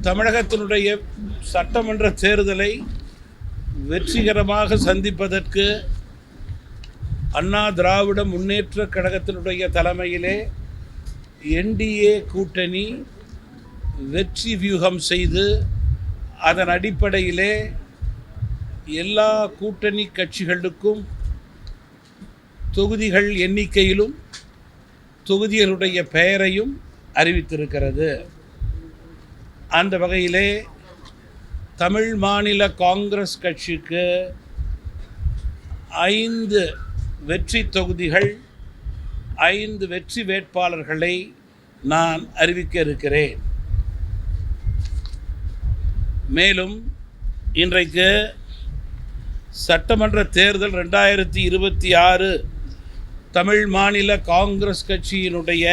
தமிழகத்தினுடைய சட்டமன்ற தேர்தலை வெற்றிகரமாக சந்திப்பதற்கு அண்ணா திராவிட முன்னேற்ற கழகத்தினுடைய தலைமையிலே என்டிஏ கூட்டணி வெற்றி வியூகம் செய்து அதன் அடிப்படையிலே எல்லா கூட்டணி கட்சிகளுக்கும் தொகுதிகள் எண்ணிக்கையிலும் தொகுதிகளுடைய பெயரையும் அறிவித்திருக்கிறது. அந்த வகையிலே தமிழ் மாநில காங்கிரஸ் கட்சிக்கு 5 வெற்றி தொகுதிகள், 5 வெற்றி வேட்பாளர்களை நான் அறிவிக்க இருக்கிறேன். மேலும் இன்றைக்கு சட்டமன்ற தேர்தல் 2026 தமிழ் மாநில காங்கிரஸ் கட்சியினுடைய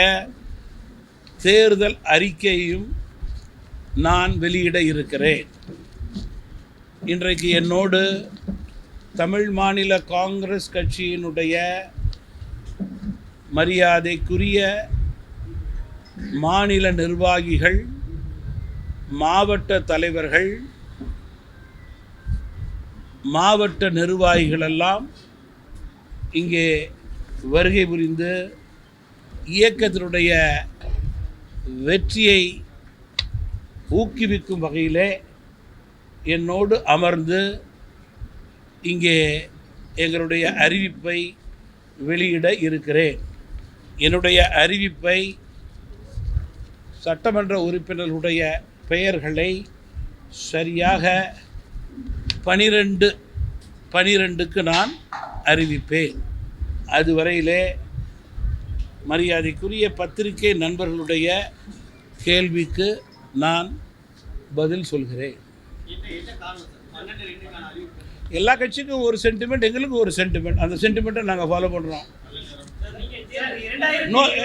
தேர்தல் அறிக்கையையும் நான் வெளியிட இருக்கிறேன். இன்றைக்கு என்னோடு தமிழ் மாநில காங்கிரஸ் கட்சியினுடைய மரியாதைக்குரிய மாநில நிர்வாகிகள், மாவட்ட தலைவர்கள், மாவட்ட நிர்வாகிகளெல்லாம் இங்கே வருகை புரிந்து இயக்கத்தினுடைய வெற்றியை ஊக்குவிக்கும் வகையிலே என்னோடு அமர்ந்து இங்கே எங்களுடைய அறிவிப்பை வெளியிட இருக்கிறேன். என்னுடைய அறிவிப்பை சட்டமன்ற உறுப்பினர்களுடைய பெயர்களை சரியாக 12க்கு நான் அறிவிப்பேன். அதுவரையிலே மரியாதைக்குரிய பத்திரிகை நண்பர்களுடைய கேள்விக்கு நான் பதில் சொல்கிறேன். எல்லா கட்சிக்கும் ஒரு சென்டிமெண்ட், எங்களுக்கு ஒரு சென்டிமெண்ட். அந்த சென்டிமெண்ட்டை நாங்கள் ஃபாலோ பண்ணுறோம்.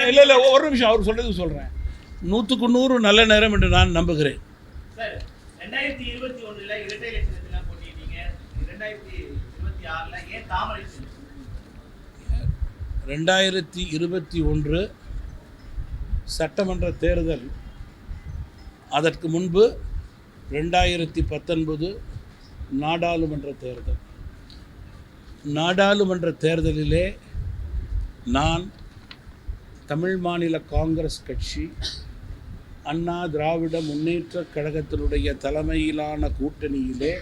இல்லை ஒரு நிமிஷம், அவர் சொல்கிறதுக்கு சொல்கிறேன். 100க்கு 100 நல்ல நேரம் என்று நான் நம்புகிறேன். 2021 சட்டமன்ற தேர்தல், அதற்கு முன்பு 2019 நாடாளுமன்ற தேர்தல். நாடாளுமன்ற தேர்தலிலே நான் தமிழ் மாநில காங்கிரஸ் கட்சி அண்ணா திராவிட முன்னேற்ற கழகத்தினுடைய தலைமையிலான கூட்டணியிலே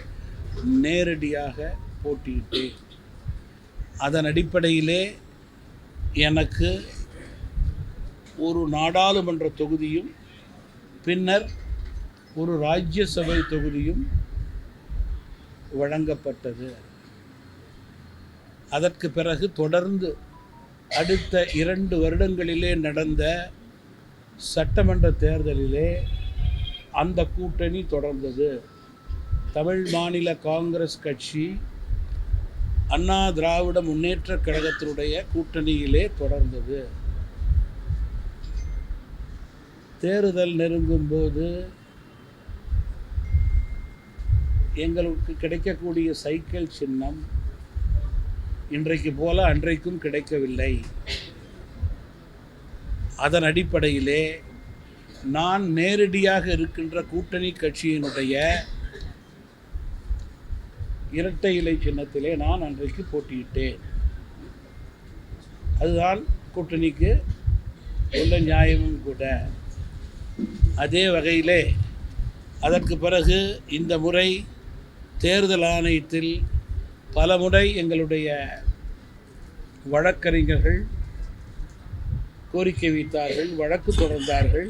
நேரடியாக போட்டியிட்டேன். அதன் அடிப்படையிலே எனக்கு ஒரு நாடாளுமன்ற தொகுதியும் பின்னர் ஒரு ராஜ்யசபை தொகுதியும் வழங்கப்பட்டது. அதற்கு பிறகு தொடர்ந்து அடுத்த 2 வருடங்களிலே நடந்த சட்டமன்ற தேர்தலிலே அந்த கூட்டணி தொடர்ந்தது. தமிழ் மாநில காங்கிரஸ் கட்சி அண்ணா திராவிட முன்னேற்ற கழகத்தினுடைய கூட்டணியிலே தொடர்ந்தது. தேர்தல் நெருங்கும்போது எங்களுக்கு கிடைக்கக்கூடிய சைக்கிள் சின்னம் இன்றைக்கு போல அன்றைக்கும் கிடைக்கவில்லை. அதன் அடிப்படையிலே நான் நேரடியாக இருக்கின்ற கூட்டணி கட்சியினுடைய இரட்டை இலை சின்னத்திலே நான் அன்றைக்கு போட்டியிட்டேன். அதுதான் கூட்டணிக்கு உள்ள நியாயமும் கூட. அதே வகையிலே அதற்கு பிறகு இந்த முறை தேர்தல் ஆணையத்தில் பல முறை எங்களுடைய வழக்கறிஞர்கள் கோரிக்கை வைத்தார்கள், வழக்கு தொடர்ந்தார்கள்.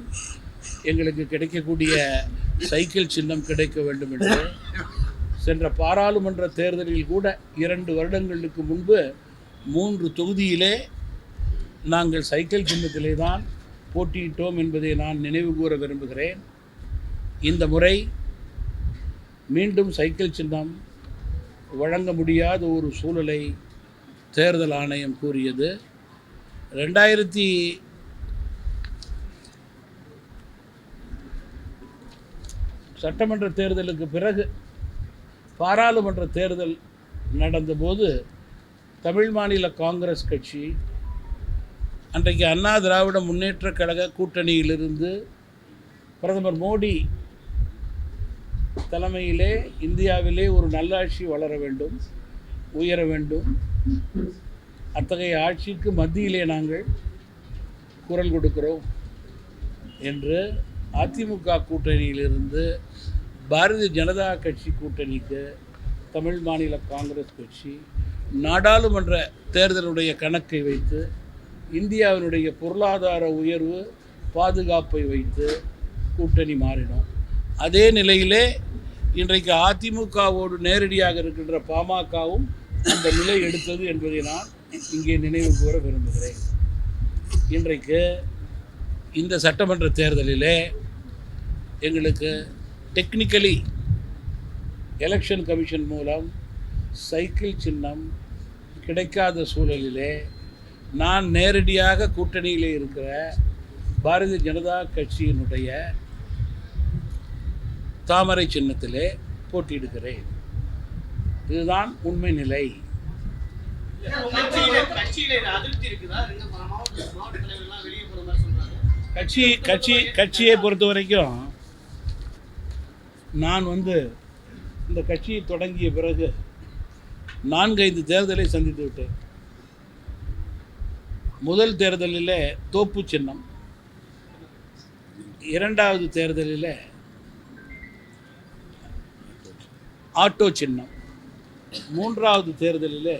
எங்களுக்கு கிடைக்கக்கூடிய சைக்கிள் சின்னம் கிடைக்க வேண்டும் என்று. சென்ற பாராளுமன்ற தேர்தலில் கூட 2 வருடங்களுக்கு முன்பு 3 தொகுதியிலே நாங்கள் சைக்கிள் சின்னத்திலே தான் போட்டியிட்டோம் என்பதை நான் நினைவு கூற விரும்புகிறேன். இந்த முறை மீண்டும் சைக்கிள் சின்னம் வழங்க முடியாத ஒரு சூழலை தேர்தல் ஆணையம் கூறியது. 2000 சட்டமன்ற தேர்தலுக்கு பிறகு பாராளுமன்ற தேர்தல் நடந்தபோது தமிழ் மாநில காங்கிரஸ் கட்சி அன்றைக்கு அண்ணா திராவிட முன்னேற்ற கழக கூட்டணியிலிருந்து பிரதமர் மோடி தலைமையிலே இந்தியாவிலே ஒரு நல்லாட்சி வளர வேண்டும், உயர வேண்டும். அத்தகைய ஆட்சிக்கு மத்தியிலே நாங்கள் குரல் கொடுக்கிறோம் என்று அதிமுக கூட்டணியிலிருந்து பாரதிய ஜனதா கட்சி கூட்டணிக்கு தமிழ் மாநில காங்கிரஸ் கட்சி நாடாளுமன்ற தேர்தலுடைய கணக்கை வைத்து இந்தியாவினுடைய பொருளாதார உயர்வு பாதுகாப்பை வைத்து கூட்டணி மாறினோம். அதே நிலையிலே இன்றைக்கு அதிமுகவோடு நேரடியாக இருக்கின்ற பாமகவும் அந்த நிலை எடுத்தது என்பதை நான் இங்கே நினைவு கூற விரும்புகிறேன். இன்றைக்கு இந்த சட்டமன்ற தேர்தலிலே எங்களுக்கு டெக்னிக்கலி எலெக்ஷன் கமிஷன் மூலம் சைக்கிள் சின்னம் கிடைக்காத சூழலிலே நான் நேரடியாக கூட்டணியிலே இருக்கிற பாரதிய ஜனதா கட்சியினுடைய தாமரை சின்னத்திலே போட்டியிடுகிறேன். இதுதான் உண்மை நிலை. கட்சியை பொறுத்த வரைக்கும் நான் இந்த கட்சியை தொடங்கிய பிறகு 4-5 தேர்தலை சந்தித்து விட்டேன். முதல் தேர்தலில் தோப்பு சின்னம், இரண்டாவது தேர்தலில் ஆட்டோ சின்னம், மூன்றாவது தேர்தலில்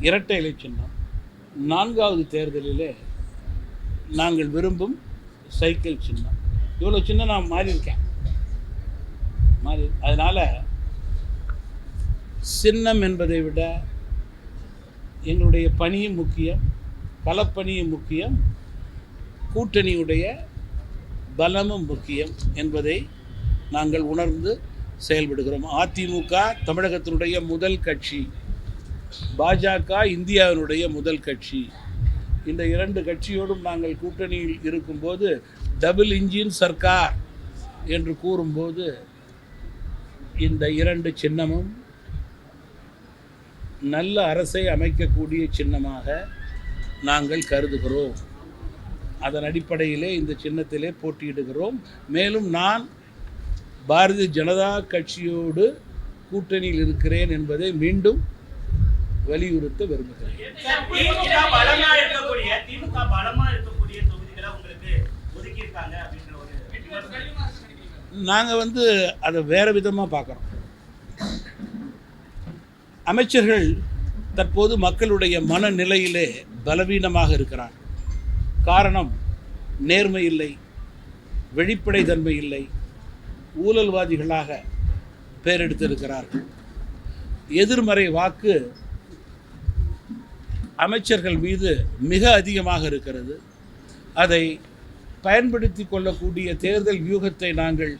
இரட்டை இலை சின்னம், நான்காவது தேர்தலில் நாங்கள் விரும்பும் சைக்கிள் சின்னம். இவ்வளோ சின்னம் நான் மாறியிருக்கேன். அதனால் சின்னம் என்பதை விட எங்களுடைய பணியும் முக்கியம், களப்பணியும் முக்கியம், கூட்டணியுடைய பலமும் முக்கியம் என்பதை நாங்கள் உணர்ந்து செயல்படுகிறோம். அதிமுக தமிழகத்தினுடைய முதல் கட்சி, பாஜக இந்தியாவினுடைய முதல் கட்சி. இந்த 2 கட்சியோடும் நாங்கள் கூட்டணியில் இருக்கும்போது டபுள் இன்ஜின் சர்க்கார் என்று கூறும்போது இந்த 2 சின்னமும் நல்ல அரசை அமைக்கக்கூடிய சின்னமாக நாங்கள் கருதுகிறோம். அதன் அடிப்படையிலே இந்த சின்னத்திலே போட்டியிடுகிறோம். மேலும் நான் பாரதிய ஜனதா கட்சியோடு கூட்டணியில் இருக்கிறேன் என்பதை மீண்டும் வலியுறுத்த விரும்புகிறேன். நாங்கள் அதை வேறு விதமாக பார்க்குறோம். அமைச்சர்கள் தற்போது மக்களுடைய மனநிலையிலே பலவீனமாக இருக்கிறார். காரணம், நேர்மை இல்லை, வெளிப்படைத்தன்மை இல்லை, ஊழல்வாதிகளாக பெயரெடுத்திருக்கிறார்கள். எதிர்மறை வாக்கு அமைச்சர்கள் மீது மிக அதிகமாக இருக்கிறது. அதை பயன்படுத்தி கொள்ளக்கூடிய தேர்தல் வியூகத்தை நாங்கள்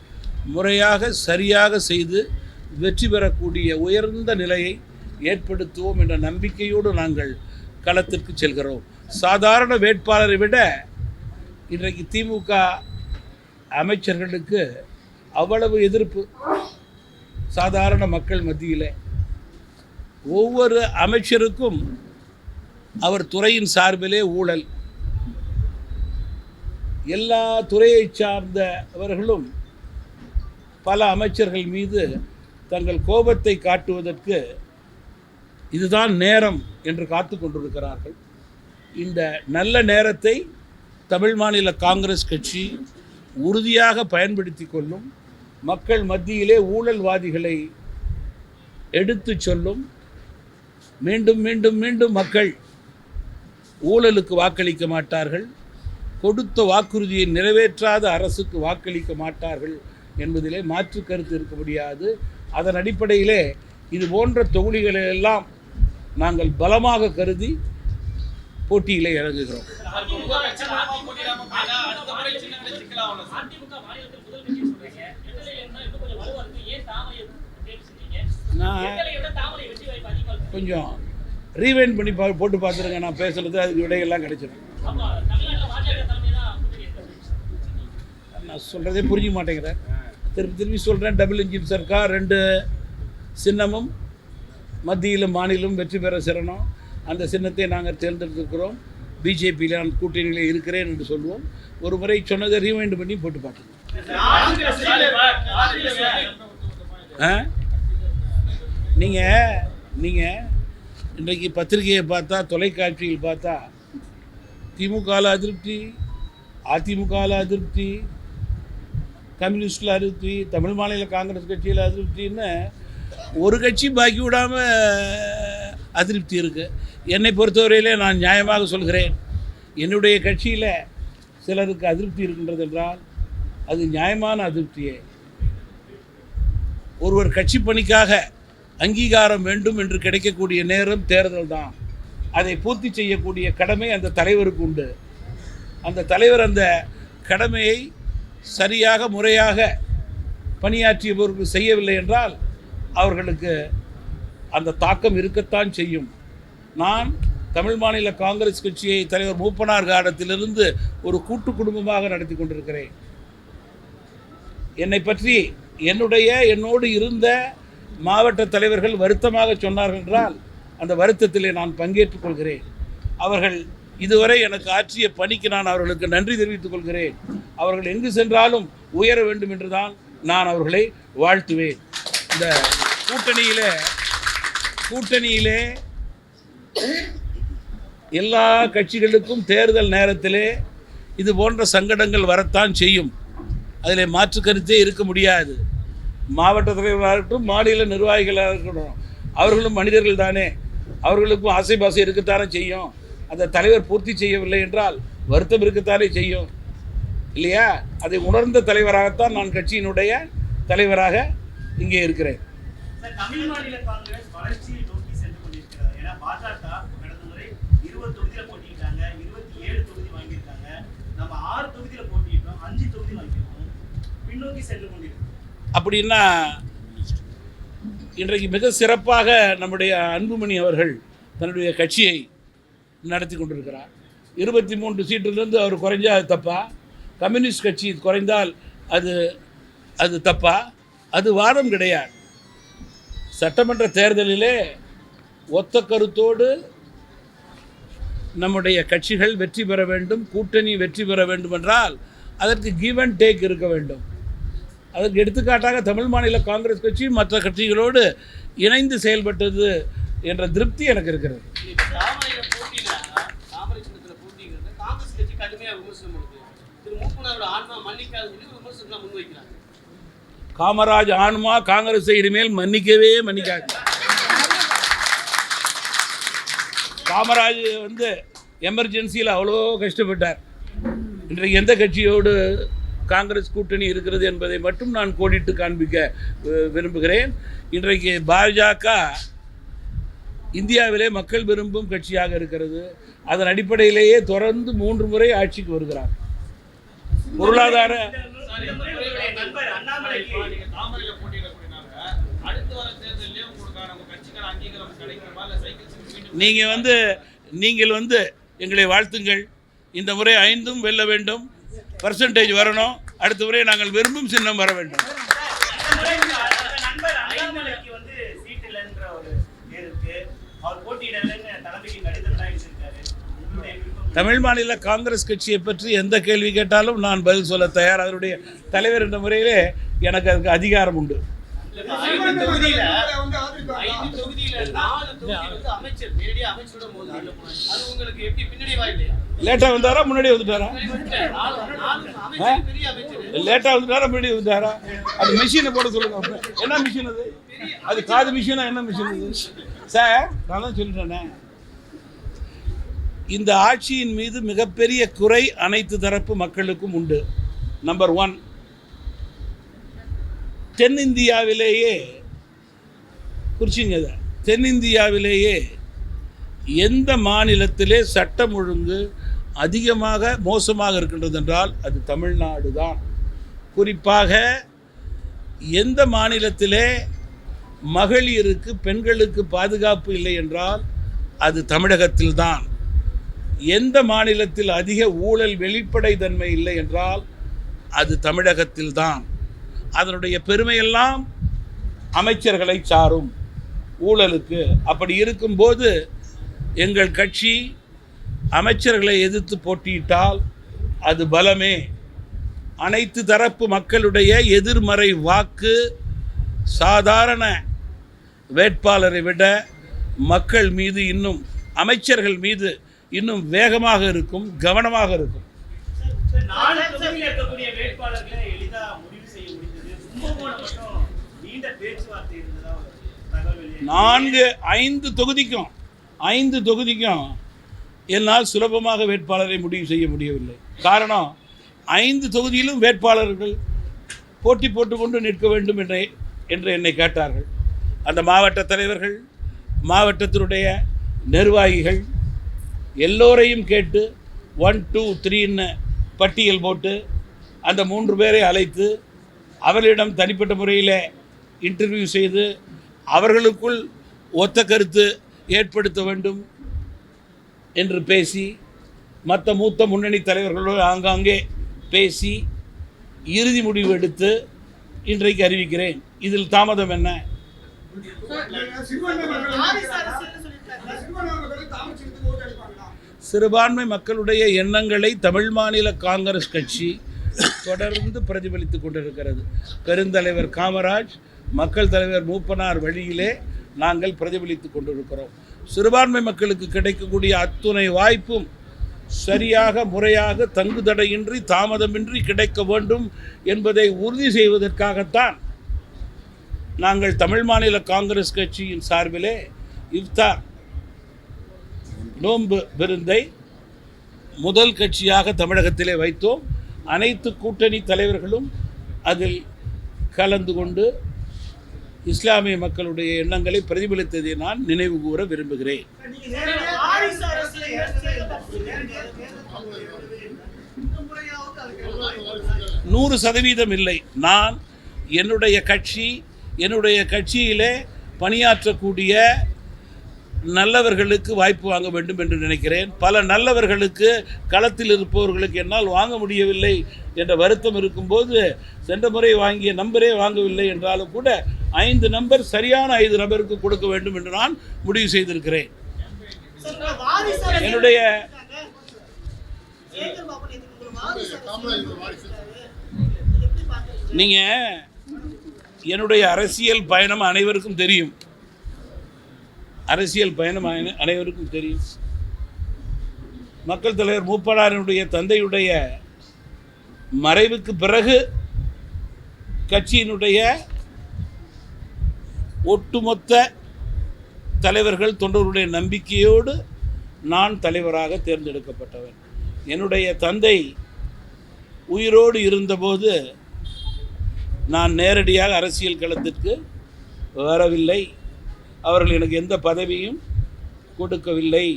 முறையாக சரியாக செய்து வெற்றி பெறக்கூடிய உயர்ந்த நிலையை ஏற்படுத்துவோம் என்ற நம்பிக்கையோடு நாங்கள் களத்திற்கு செல்கிறோம். சாதாரண வேட்பாளரை விட இன்றைக்கு திமுக அமைச்சர்களுக்கு அவ்வளவு எதிர்ப்பு சாதாரண மக்கள் மத்தியில். ஒவ்வொரு அமைச்சருக்கும் அவர் துறையின் சார்பிலே ஊழல், எல்லா துறையை சார்ந்தவர்களும் பல அமைச்சர்கள் மீது தங்கள் கோபத்தை காட்டுவதற்கு இதுதான் நேரம் என்று காத்து கொண்டிருக்கிறார்கள். இந்த நல்ல நேரத்தை தமிழ் மாநில காங்கிரஸ் கட்சி உறுதியாக பயன்படுத்தி கொள்ளும். மக்கள் மத்தியிலே ஊழல்வாதிகளை எடுத்து சொல்லும். மீண்டும் மீண்டும் மீண்டும் மக்கள் ஊழலுக்கு வாக்களிக்க மாட்டார்கள், கொடுத்த வாக்குறுதியை நிறைவேற்றாத அரசுக்கு வாக்களிக்க மாட்டார்கள் என்பதிலே மாற்று கருத்து இருக்க முடியாது. அதன் அடிப்படையிலே இது போன்ற தொகுதிகளெல்லாம் நாங்கள் பலமாக கருதி போட்டியிலே இறங்குகிறோம். நான் கொஞ்சம் ரீவைண்ட் பண்ணி போட்டு பார்த்துருங்க. நான் பேசுகிறது அதுக்கு விடையெல்லாம் கிடைச்சிடும். நான் சொல்கிறதே புரிஞ்சிக்க மாட்டேங்கிறேன். திருப்பி சொல்கிறேன். டபுள் இன்ஜின் சர்க்கார், 2 சின்னமும் மத்தியிலும் மாநிலம் வெற்றி பெற சிறணும். அந்த சின்னத்தை நாங்கள் தேர்ந்தெடுத்திருக்கிறோம். பிஜேபியில் நான் கூட்டணியில் இருக்கிறேன் என்று சொல்லுவோம். ஒரு முறை சொன்னதை ரீவைண்ட் பண்ணி போட்டு பார்த்துருக்கோம். நீங்கள் இன்றைக்கு பத்திரிகையை பார்த்தா, தொலைக்காட்சியில் பார்த்தா, திமுகவில் அதிருப்தி, அதிமுகவில் அதிருப்தி, கம்யூனிஸ்டில் அதிருப்தி, தமிழ் மாநில காங்கிரஸ் கட்சியில் அதிருப்தின்னு ஒரு கட்சி பாக்கி விடாமல் அதிருப்தி இருக்குது. என்னை பொறுத்தவரையிலே நான் நியாயமாக சொல்கிறேன், என்னுடைய கட்சியில் சிலருக்கு அதிருப்தி இருக்கின்றது என்றால் அது நியாயமான அதிருப்தியே. ஒருவர் கட்சி பணிக்காக அங்கீகாரம் வேண்டும் என்று கிடைக்கக்கூடிய நேரம் தேர்தல் தான். அதை பூர்த்தி செய்யக்கூடிய கடமை அந்த தலைவருக்கு உண்டு. அந்த தலைவர் அந்த கடமையை சரியாக முறையாக பணியாற்றியவர்கள் செய்யவில்லை என்றால் அவர்களுக்கு அந்த தாக்கம் இருக்கத்தான் செய்யும். நான் தமிழ் மாநில காங்கிரஸ் கட்சியை தலைவர் மூப்பனார் காலத்திலிருந்து ஒரு கூட்டு குடும்பமாக நடத்தி கொண்டிருக்கிறேன். என்னை பற்றி என்னோடு இருந்த மாவட்ட தலைவர்கள் வருத்தமாக சொன்னார்கள் என்றால் அந்த வருத்தத்திலே நான் பங்கேற்றுக் கொள்கிறேன். அவர்கள் இதுவரை எனக்கு ஆற்றிய பணிக்கு நான் அவர்களுக்கு நன்றி தெரிவித்துக் கொள்கிறேன். அவர்கள் எங்கு சென்றாலும் உயர வேண்டும் என்று தான் நான் அவர்களை வாழ்த்துவேன். இந்த கூட்டணியிலே எல்லா கட்சிகளுக்கும் தேர்தல் நேரத்திலே இது போன்ற சங்கடங்கள் வரத்தான் செய்யும். அதில் மாற்று கருத்தே இருக்க முடியாது. மாவட்ட தலைவராக இருக்கட்டும், மாநில நிர்வாகிகளாக இருக்கட்டும், அவர்களும் மனிதர்கள் தானே. அவர்களுக்கும் ஆசை பாசை இருக்கத்தானே செய்யும். அந்த தலைவர் பூர்த்தி செய்யவில்லை என்றால் வருத்தம் இருக்கத்தானே செய்யும், இல்லையா? அதை உணர்ந்த தலைவராகத்தான் நான் கட்சியினுடைய தலைவராக இங்கே இருக்கிறேன். தமிழ் மாநில காங்கிரஸ் வளர்ச்சியை நோக்கி சென்று கொண்டிருக்கிறது. ஏன்னா பாஜக கடந்த முறை 20 தொகுதியில் போட்டிட்டாங்க, 27 தொகுதி வாங்கியிருக்காங்க. நம்ம 6 தொகுதியில் போட்டிட்டோம், 5 தொகுதி வாங்கியிருக்கோம். பின்னோக்கி சென்று கொண்டிருக்கிறோம். அப்படின்னா இன்றைக்கு மிக சிறப்பாக நம்முடைய அன்புமணி அவர்கள் தன்னுடைய கட்சியை நடத்தி கொண்டிருக்கிறார். 23 சீட்டிலிருந்து அவர் குறைஞ்சா அது தப்பா? கம்யூனிஸ்ட் கட்சி குறைந்தால் அது தப்பா? அது வாதம் கிடையாது. சட்டமன்ற தேர்தலிலே ஒத்த கருத்தோடு நம்முடைய கட்சிகள் வெற்றி பெற வேண்டும், கூட்டணி வெற்றி பெற வேண்டும் என்றால் அதற்கு கிவ் அண்ட் டேக் இருக்க வேண்டும். அதற்கு எடுத்துக்காட்டாக தமிழ் மாநில காங்கிரஸ் கட்சி மற்ற கட்சிகளோடு இணைந்து செயல்பட்டது என்ற திருப்தி எனக்கு இருக்கிறது. காமராஜ் ஆன்மா காங்கிரஸை இனிமேல் மன்னிக்காது. காமராஜ் எமர்ஜென்சியில் அவ்வளோ கஷ்டப்பட்டார். இன்றைக்கு எந்த கட்சியோடு காங்கிரஸ் கூட்டணி இருக்கிறது என்பதை மட்டும் நான் கோடிட்டு காண்பிக்க விரும்புகிறேன். இன்றைக்கு பாஜக இந்தியாவிலே மக்கள் விரும்பும் கட்சியாக இருக்கிறது. அதன் அடிப்படையிலேயே தொடர்ந்து 3 முறை ஆட்சிக்கு வருகிறார். பொருளாதார நீங்கள் எங்களை வாழ்த்துங்கள். இந்த முறை 5 வெல்ல வேண்டும், பர்சன்டேஜ் வரணும். அடுத்த முறை நாங்கள் விரும்பும் சின்னம் வர வேண்டும். தமிழ் மாநில காங்கிரஸ் கட்சியை பற்றி எந்த கேள்வி கேட்டாலும் நான் பதில் சொல்ல தயார். அதனுடைய தலைவர் என்ற முறையிலே எனக்கு அதுக்கு அதிகாரம் உண்டு. லேட்டா வந்தாரா முன்னாடி வந்துட்டாரா? லேட்டா வந்துட்டாரா முன்னாடி வந்துட்டாரா? அது மிஷினை போட சொல்லுங்க. என்ன மிஷின் அது? அது காது மிஷினா? என்ன மிஷின் அது சார்? நான் தான் சொல்லிட்டேனே. இந்த ஆட்சியின் மீது மிகப்பெரிய குறை அனைத்து தரப்பு மக்களுக்கும் உண்டு. நம்பர் 1, தென்னிந்தியாவிலேயே குறிச்சிங்க, தென்னிந்தியாவிலேயே எந்த மாநிலத்திலே சட்டம் ஒழுங்கு அதிகமாக மோசமாக இருக்கின்றது என்றால் அது தமிழ்நாடு தான். குறிப்பாக எந்த மாநிலத்திலே மகளிருக்கு பெண்களுக்கு பாதுகாப்பு இல்லை என்றால் அது தமிழகத்தில்தான். எந்த மாநிலத்தில் அதிக ஊழல் வெளிப்படைத்தன்மை இல்லை என்றால் அது தமிழகத்தில்தான். அதனுடைய பெருமையெல்லாம் அமைச்சர்களை சாரும் ஊழலுக்கு. அப்படி இருக்கும்போது எங்கள் கட்சி அமைச்சர்களை எதிர்த்து போட்டியிட்டால் அது பலமே. அனைத்து தரப்பு மக்களுடைய எதிர்மறை வாக்கு சாதாரண வேட்பாளரை விட மக்கள் மீது இன்னும் அமைச்சர்கள் மீது இன்னும் வேகமாக இருக்கும், கவனமாக இருக்கும். 4 தொகுதியில் இருக்கக்கூடிய வேட்பாளர்களை எளிதா முடிவு செய்ய முடிந்தது. கும்பகோணம் மட்டும் நீண்ட பேச்சுவார்த்தை இருந்ததா தகவல். 5 தொகுதிக்கும் என்னால் சுலபமாக வேட்பாளரை முடிவு செய்ய முடியவில்லை. காரணம், 5 தொகுதியிலும் வேட்பாளர்கள் போட்டி போட்டுக்கொண்டு நிற்க வேண்டும் என்று என்னை கேட்டார்கள். அந்த மாவட்ட தலைவர்கள், மாவட்டத்தினுடைய நிர்வாகிகள் எல்லோரையும் கேட்டு 1, 2, 3ன்னு பட்டியல் போட்டு அந்த 3 பேரை அழைத்து அவர்களிடம் தனிப்பட்ட முறையில் இன்டர்வியூ செய்து அவர்களுக்குள் ஒத்த கருத்து ஏற்படுத்த வேண்டும் என்று பேசி மற்ற மூத்த முன்னணி தலைவர்களோடு ஆங்காங்கே பேசி இறுதி முடிவு எடுத்து இன்றைக்கு அறிவிக்கிறேன். இதில் தாமதம் என்ன? சிறுபான்மை மக்களுடைய எண்ணங்களை தமிழ் மாநில காங்கிரஸ் கட்சி தொடர்ந்து பிரதிபலித்துக் கொண்டிருக்கிறது. பெருந்தலைவர் காமராஜ், மக்கள் தலைவர் மூப்பனார் வழியிலே நாங்கள் பிரதிபலித்துக் கொண்டிருக்கிறோம். சிறுபான்மை மக்களுக்கு கிடைக்கக்கூடிய அத்துணை வாய்ப்பும் சரியாக, முறையாக, தங்குதடையின்றி, தாமதமின்றி கிடைக்க வேண்டும் என்பதை உறுதி செய்வதற்காகத்தான் நாங்கள் தமிழ் மாநில காங்கிரஸ் கட்சியின் சார்பிலே இஃப்தார் நோன்பு விருந்தை முதல் கட்சியாக தமிழகத்திலே வைத்தோம். அனைத்து கூட்டணி தலைவர்களும் அதில் கலந்து கொண்டு இஸ்லாமிய மக்களுடைய எண்ணங்களை பிரதிபலித்ததை நான் நினைவு கூற விரும்புகிறேன். 100% இல்லை. நான் என்னுடைய கட்சியிலே பணியாற்றக்கூடிய நல்லவர்களுக்கு வாய்ப்பு வாங்க வேண்டும் என்று நினைக்கிறேன். பல நல்லவர்களுக்கு, களத்தில் இருப்பவர்களுக்கு என்னால் வாங்க முடியவில்லை என்ற வருத்தம் இருக்கும்போது சென்ற முறை வாங்கிய நம்பரே வாங்கவில்லை என்றாலும் கூட 5 நம்பர் சரியான 5 நபருக்கு கொடுக்க வேண்டும் என்று நான் முடிவு செய்திருக்கிறேன். என்னுடைய நீங்கள் என்னுடைய அரசியல் பயணம் அனைவருக்கும் தெரியும். அனைவருக்கும் தெரியும். மக்கள் தலைவர் மூப்பனாரினுடைய தந்தையுடைய மறைவுக்கு பிறகு கட்சியினுடைய ஒட்டுமொத்த தலைவர்கள், தொண்டர்களுடைய நம்பிக்கையோடு நான் தலைவராக தேர்ந்தெடுக்கப்பட்டவன். என்னுடைய தந்தை உயிரோடு இருந்தபோது நான் நேரடியாக அரசியல் களத்திற்கு வரவில்லை. அவர்கள் எனக்கு எந்த பதவியும் கொடுக்கவில்லை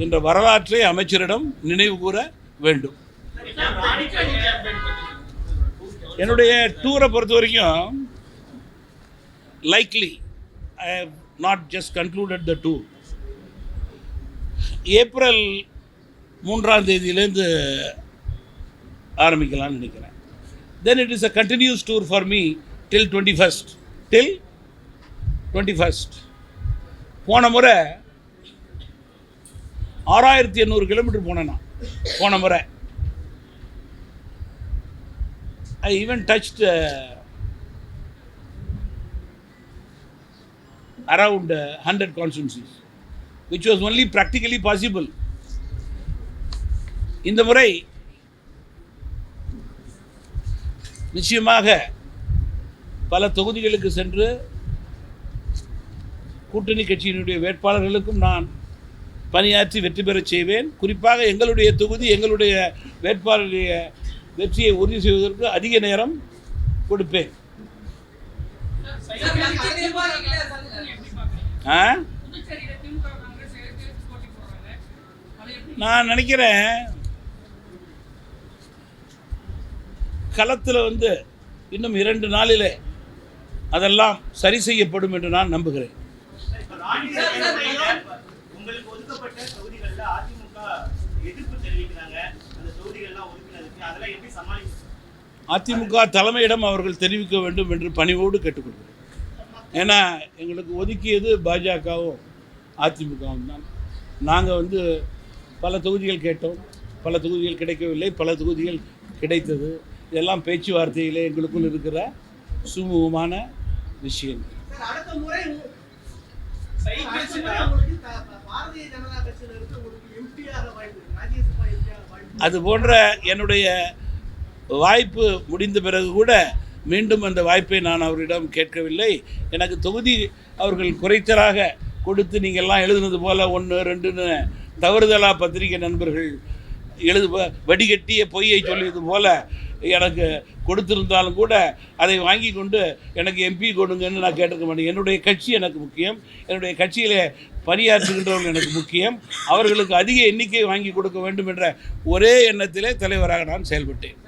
என்ற வரலாற்றை அமைச்சரிடம் நினைவு கூற வேண்டும். என்னுடைய டூரை பொறுத்த வரைக்கும் likely I have not just concluded the tour. April 3ஆம் தேதியிலேருந்து ஆரம்பிக்கலாம்னு நினைக்கிறேன். Then it is a continuous tour for me till 21st. போன முறை 6800 கிலோமீட்டர் போனேன் நான். போன முறை I even touched around 100 constituencies, which was only practically possible. இந்த முறை நிச்சயமாக பல தொகுதிகளுக்கு சென்று கூட்டணி கட்சியினுடைய வேட்பாளர்களுக்கும் நான் பணியாற்றி வெற்றி பெறச் செய்வேன். குறிப்பாக எங்களுடைய தொகுதி, எங்களுடைய வேட்பாளருடைய வெற்றியை உறுதி செய்வதற்கு அதிக நேரம் கொடுப்பேன். நான் நினைக்கிறேன் களத்தில் இன்னும் 2 நாளிலே அதெல்லாம் சரி செய்யப்படும் என்று நான் நம்புகிறேன். உங்களுக்கு ஒதுக்கப்பட்ட தொகுதிகளில் அதிமுக எதிர்ப்பு தெரிவிக்கிறாங்க. அந்த தொகுதிகள்லாம் ஒதுக்கினதுக்கு அதெல்லாம் எப்படி சமாளிக்க? அதிமுக தலைமையிடம் அவர்கள் தெரிவிக்க வேண்டும் என்று பணிவோடு கேட்டுக்கொள்கிறேன். ஏன்னா எங்களுக்கு ஒதுக்கியது பாஜகவும் அதிமுகவும் தான். நாங்கள் பல தொகுதிகள் கேட்டோம், பல தொகுதிகள் கிடைக்கவில்லை, பல தொகுதிகள் கிடைத்தது. இதெல்லாம் பேச்சுவார்த்தையிலே எங்களுக்குள் இருக்கிற சுமூகமான விஷயங்கள். அடுத்த முறை பாரதிய ஜனதா கட்சியிலிருந்து உங்களுக்கு எம்பியாக வாய்ப்பு, ராஜ்யசபா எம்பியாக வாய்ப்பு, அது போன்ற என்னுடைய வாய்ப்பு முடிந்த பிறகு கூட மீண்டும் அந்த வாய்ப்பை நான் அவரிடம் கேட்கவில்லை. எனக்கு தொகுதி அவர்கள் குறைச்சலாக கொடுத்து நீங்கள்லாம் எழுதுனது போல் 1, 2ன்னு தவறுதலாக பத்திரிகை நண்பர்கள் வடிகட்டிய பொய்யை சொல்லியது போல் எனக்கு கொடுத்திருந்தாலும் கூட அதை வாங்கி கொண்டு எனக்கு எம்பி கொடுங்கன்னு நான் கேட்டிருக்க மாட்டேன். என்னுடைய கட்சி எனக்கு முக்கியம், என்னுடைய கட்சியில் பணியாற்றுகின்றவர்கள் எனக்கு முக்கியம். அவர்களுக்கு அதிக எண்ணிக்கை வாங்கி கொடுக்க வேண்டும் என்ற ஒரே எண்ணத்திலே தலைவராக நான் செயல்பட்டேன்.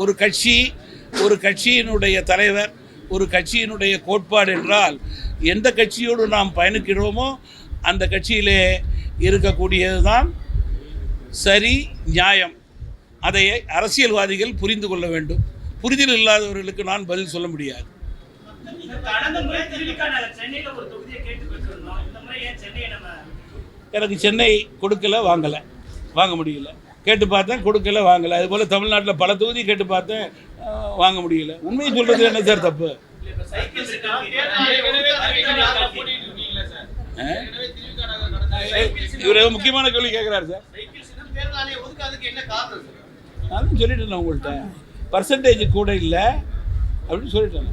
ஒரு கட்சியினுடைய தலைவர், ஒரு கட்சியினுடைய கோட்பாடு என்றால் எந்த கட்சியோடு நாம் பயணிக்கிறோமோ அந்த கட்சியிலே இருக்கக்கூடியது தான் சரி, நியாயம். அதை அரசியல்வாதிகள் புரிந்து கொள்ள வேண்டும். புரிதல் இல்லாதவர்களுக்கு நான் பதில் சொல்ல முடியாது. எனக்கு சென்னை கொடுக்கல, வாங்க முடியல. கேட்டு பார்த்தேன், கொடுக்கல, வாங்கலை. அதுபோல் தமிழ்நாட்டில் பல தொகுதி கேட்டு பார்த்தேன், வாங்க முடியல. உண்மையை சொல்கிறது என்ன சார் தப்பு? இவர் முக்கியமான கேள்வி கேட்குறாரு சார். நான் சொல்லிட்டேன் உங்கள்கிட்ட, பர்சன்டேஜ் கூட இல்லை அப்படின்னு சொல்லிட்டேன்.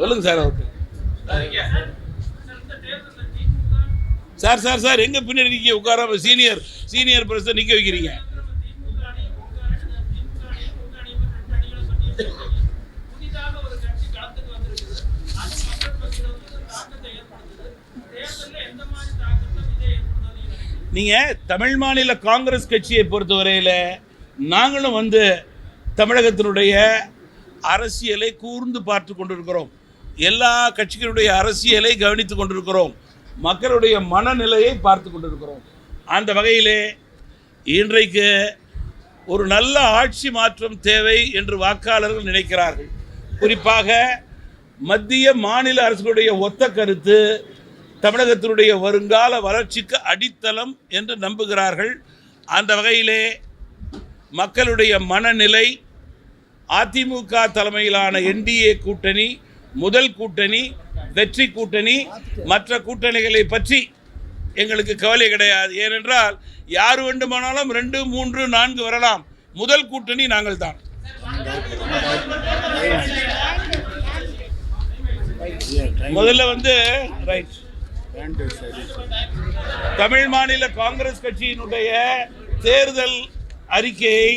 சொல்லுங்க சார் அவருக்கு. சார் எங்க பின்னாடி நிற்க உட்காராம சீனியர் பிரசிடன்ட் நிற்க வைக்கிறீங்க? நீங்கள் தமிழ் மாநில காங்கிரஸ் கட்சியை பொறுத்தவரையில் நாங்களும் தமிழகத்தினுடைய அரசியலை கூர்ந்து பார்த்து கொண்டிருக்கிறோம். எல்லா கட்சிகளுடைய அரசியலை கவனித்து கொண்டிருக்கிறோம். மக்களுடைய மனநிலையை பார்த்து கொண்டிருக்கிறோம். அந்த வகையிலே இன்றைக்கு ஒரு நல்ல ஆட்சி மாற்றம் தேவை என்று வாக்காளர்கள் நினைக்கிறார்கள். குறிப்பாக மத்திய மாநில அரசுகளுடைய ஒத்த கருத்து தமிழகத்தினுடைய வருங்கால வளர்ச்சிக்கு அடித்தளம் என்று நம்புகிறார்கள். அந்த வகையிலே மக்களுடைய மனநிலை அதிமுக தலைமையிலான என்டிஏ கூட்டணி முதல் கூட்டணி, வெற்றி கூட்டணி, மற்ற கூட்டணிகளை பற்றி எங்களுக்கு கவலை கிடையாது. ஏனென்றால் யார் வேண்டுமானாலும் 2, 3, 4 வரலாம். முதல் கூட்டணி நாங்கள் தான். முதல்ல ரைட், தமிழ் மாநில காங்கிரஸ் கட்சியினுடைய தேர்தல் அறிக்கையை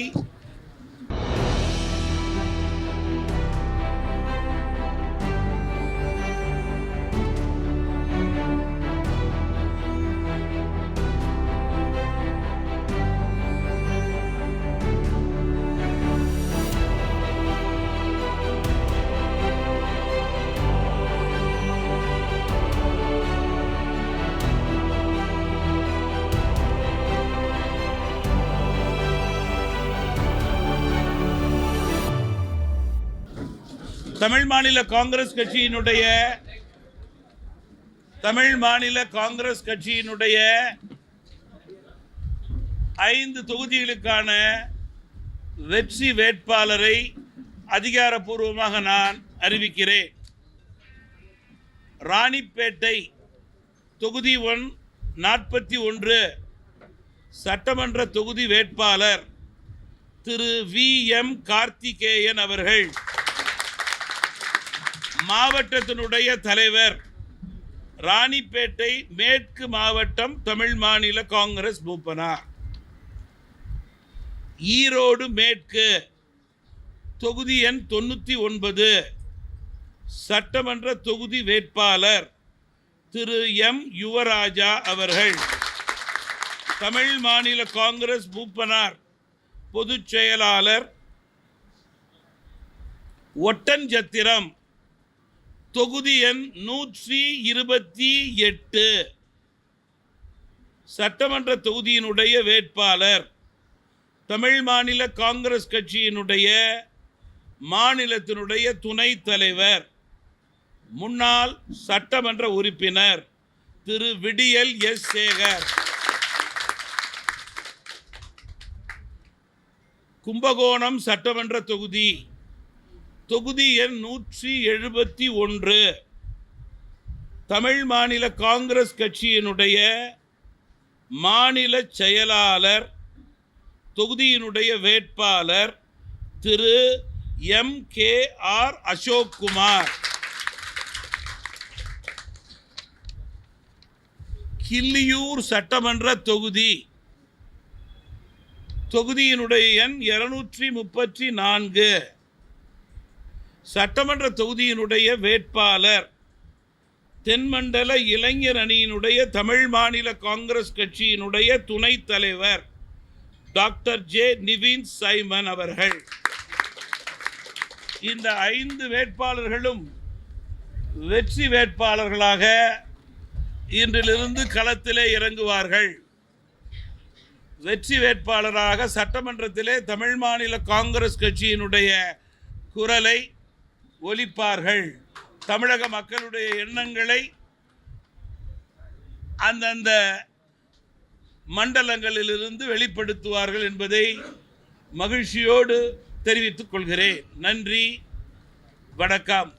தமிழ் மாநில காங்கிரஸ் கட்சியினுடைய 5 தொகுதிகளுக்கான வெற்றி வேட்பாளரை அதிகாரப்பூர்வமாக நான் அறிவிக்கிறேன். ராணிப்பேட்டை தொகுதி 41 சட்டமன்ற தொகுதி வேட்பாளர் திரு VM கார்த்திகேயன் அவர்கள். மாவட்டத்தினுடைய தலைவர் ராணிப்பேட்டை மேற்கு மாவட்டம் தமிழ் மாநில காங்கிரஸ் மூப்பனார். ஈரோடு மேற்கு தொகுதி எண் 99 சட்டமன்ற தொகுதி வேட்பாளர் திரு M யுவராஜா அவர்கள். தமிழ் மாநில காங்கிரஸ் மூப்பனார் பொதுச் செயலாளர். ஒட்டன்சத்திரம் தொகுதி எண் 128 சட்டமன்ற தொகுதியினுடைய வேட்பாளர் தமிழ் மாநில காங்கிரஸ் கட்சியினுடைய மாநிலத்தினுடைய துணைத் தலைவர் முன்னாள் சட்டமன்ற உறுப்பினர் திரு விடியல் எஸ் சேகர், கும்பகோணம் சட்டமன்ற தொகுதி தொகுதி எண் 171 தமிழ் மாநில காங்கிரஸ் கட்சியினுடைய மாநில செயலாளர் தொகுதியினுடைய வேட்பாளர் திரு MKR அசோக்குமார், கிள்ளியூர் சட்டமன்ற தொகுதியினுடைய எண் 234 சட்டமன்ற தொகுதியினுடைய வேட்பாளர் தென்மண்டல இளைஞர் அணியினுடைய தமிழ் மாநில காங்கிரஸ் கட்சியினுடைய துணைத் தலைவர் டாக்டர் ஜே நிவின் சைமன் அவர்கள். இந்த 5 வேட்பாளர்களும் வெற்றி வேட்பாளர்களாக இன்றிலிருந்து களத்திலே இறங்குவார்கள். வெற்றி வேட்பாளராக சட்டமன்றத்திலே தமிழ் மாநில காங்கிரஸ் கட்சியினுடைய குரலை ஒலிப்பார்கள். தமிழக மக்களுடைய எண்ணங்களை அந்தந்த மண்டலங்களிலிருந்து வெளிப்படுத்துவார்கள் என்பதை மகிழ்ச்சியோடு தெரிவித்துக் கொள்கிறேன். நன்றி, வணக்கம்.